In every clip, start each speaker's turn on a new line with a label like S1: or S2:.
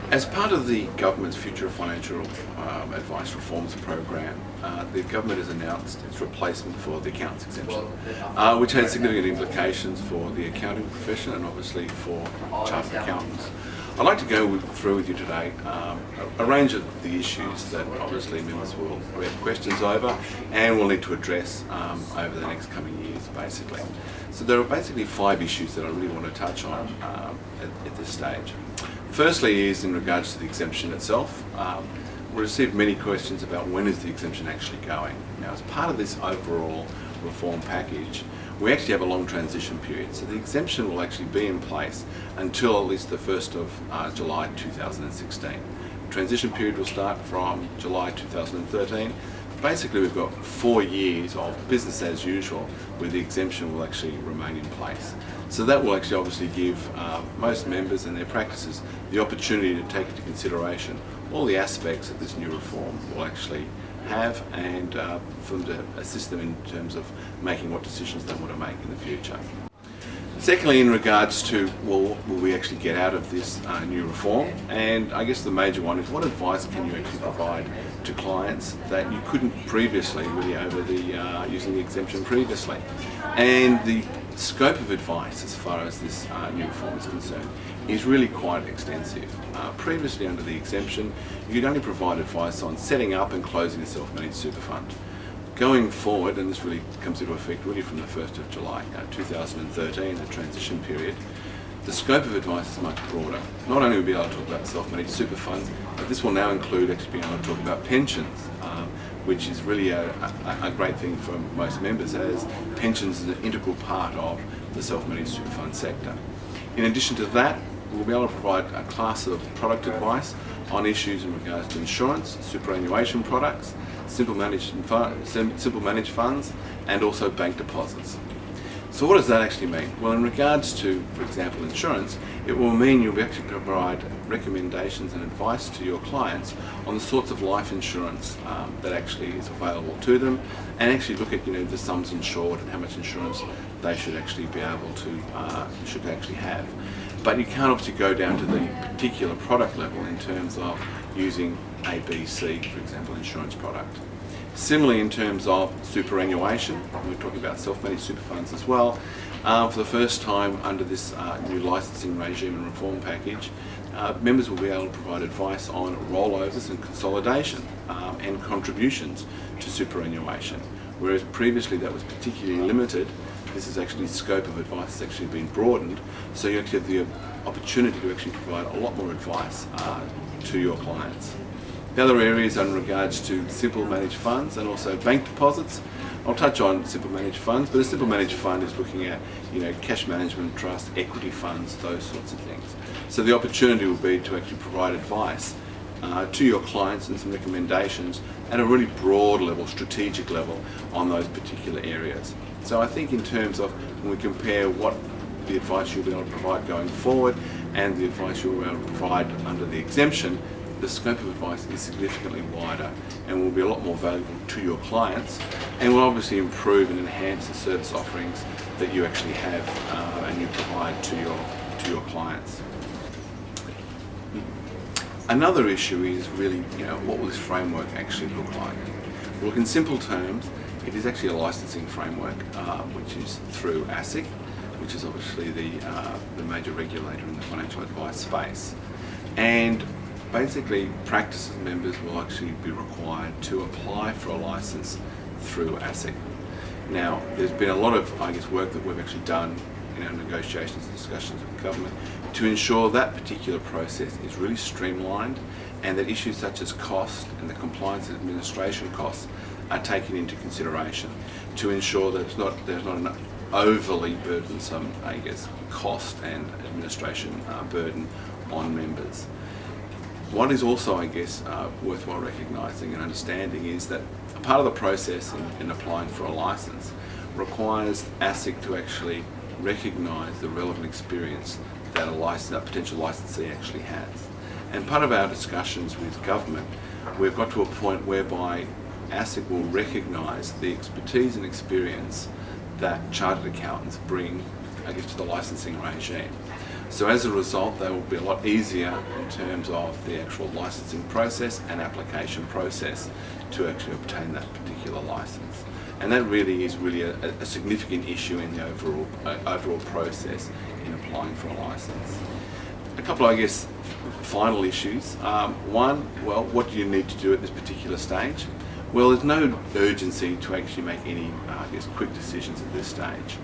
S1: As part of the government's Future Financial Advice Reforms Program, the government has announced its replacement for the accountants exemption, which has significant implications for the accounting profession and obviously for chartered accountants. I'd like to go through with you today a range of the issues that obviously members will have questions over and will need to address over the next coming years, basically. So there are basically 5 issues that I really want to touch on at this stage. Firstly is in regards to the exemption itself. We received many questions about when is the exemption actually going. Now, as part of this overall reform package, we actually have a long transition period. So the exemption will actually be in place until at least the 1st of July 2016. The transition period will start from July 2013. Basically, we've got 4 years of business as usual where the exemption will actually remain in place. So that will actually obviously give most members and their practices the opportunity to take into consideration all the aspects that this new reform will actually have and for them to assist them in terms of making what decisions they want to make in the future. Secondly, in regards to, well, what will we actually get out of this new reform? And I guess the major one is, what advice can you actually provide to clients that you couldn't previously, really over the using the exemption previously? And the scope of advice as far as this new reform is concerned is really quite extensive. Previously under the exemption, you could only provide advice on setting up and closing a self-managed super fund. Going forward, and this really comes into effect really from the 1st of July 2013, the transition period, the scope of advice is much broader. Not only will we be able to talk about self-managed super funds, but this will now include actually being able to talk about pensions, which is really a great thing for most members, as pensions is an integral part of the self-managed super fund sector. In addition to that, we'll be able to provide a class of product advice on issues in regards to insurance, superannuation products, simple managed funds, and also bank deposits. So what does that actually mean? Well, in regards to, for example, insurance, it will mean you'll actually provide recommendations and advice to your clients on the sorts of life insurance that actually is available to them, and actually look at the sums insured and how much insurance they should actually be able to have. But you can't obviously go down to the particular product level in terms of using A, B, C, for example, insurance product. Similarly, in terms of superannuation, we're talking about self-managed super funds as well. For the first time under this new licensing regime and reform package, members will be able to provide advice on rollovers and consolidation and contributions to superannuation. Whereas previously that was particularly limited, this is actually the scope of advice has actually been broadened, so you actually have the opportunity to actually provide a lot more advice to your clients. The other areas in regards to simple managed funds and also bank deposits. I'll touch on simple managed funds, but a simple managed fund is looking at cash management trust, equity funds, those sorts of things. So the opportunity will be to actually provide advice to your clients and some recommendations at a really broad level, strategic level on those particular areas. So I think in terms of when we compare what the advice you'll be able to provide going forward and the advice you'll be able to provide under the exemption, the scope of advice is significantly wider and will be a lot more valuable to your clients, and will obviously improve and enhance the service offerings that you actually have and you provide to your clients. Another issue is really, what will this framework actually look like? Well, in simple terms, it is actually a licensing framework, which is through ASIC, which is obviously the major regulator in the financial advice space. And basically, practices members will actually be required to apply for a license through ASIC. Now, there's been a lot of, work that we've actually done in our negotiations and discussions with the government to ensure that particular process is really streamlined and that issues such as cost and the compliance and administration costs are taken into consideration to ensure that there's not an overly burdensome, cost and administration burden on members. What is also, worthwhile recognising and understanding is that a part of the process in applying for a licence requires ASIC to actually recognise the relevant experience that a potential licensee actually has. And part of our discussions with government, we've got to a point whereby ASIC will recognise the expertise and experience that chartered accountants bring, to the licensing regime. So as a result, they will be a lot easier in terms of the actual licensing process and application process to actually obtain that particular license. And that really is a significant issue in the overall process in applying for a license. A couple, I guess, final issues. One, well, what do you need to do at this particular stage? Well, there's no urgency to actually make any, quick decisions at this stage.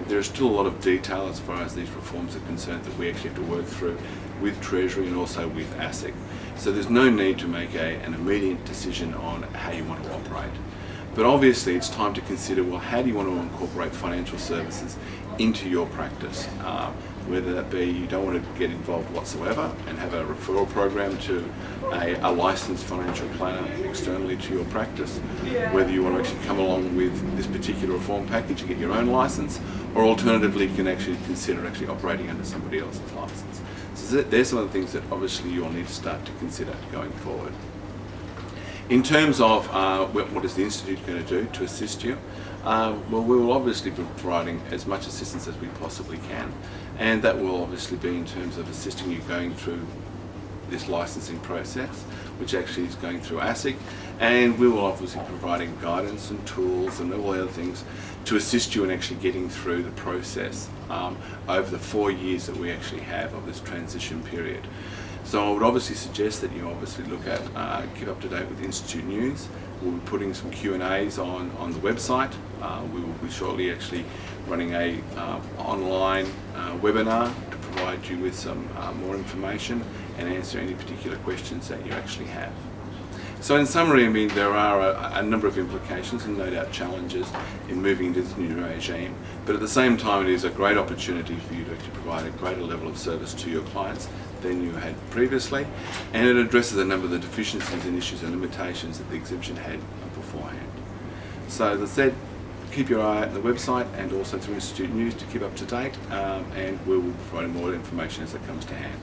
S1: There is still a lot of detail as far as these reforms are concerned that we actually have to work through with Treasury and also with ASIC. So there's no need to make an immediate decision on how you want to operate. But obviously it's time to consider, well, how do you want to incorporate financial services into your practice? Whether that be you don't want to get involved whatsoever and have a referral program to a licensed financial planner externally to your practice, whether you want to actually come along with this particular reform package and get your own license, or alternatively you can actually consider actually operating under somebody else's license. So there's some of the things that obviously you'll need to start to consider going forward. In terms of what is the Institute going to do to assist you? Well, we will obviously be providing as much assistance as we possibly can, and that will obviously be in terms of assisting you going through this licensing process, which actually is going through ASIC, and we will obviously be providing guidance and tools and all the other things to assist you in actually getting through the process over the 4 years that we actually have of this transition period. So I would obviously suggest that you obviously look at, keep up to date with Institute News. We'll be putting some Q&As on the website. We will be shortly actually running a online webinar to provide you with some more information and answer any particular questions that you actually have. So in summary, I mean, there are a number of implications and no doubt challenges in moving into this new regime, but at the same time it is a great opportunity for you to actually provide a greater level of service to your clients than you had previously, and it addresses a number of the deficiencies and issues and limitations that the exemption had beforehand. So as I said, keep your eye out on the website and also through Institute News to keep up to date, and we will provide more information as it comes to hand.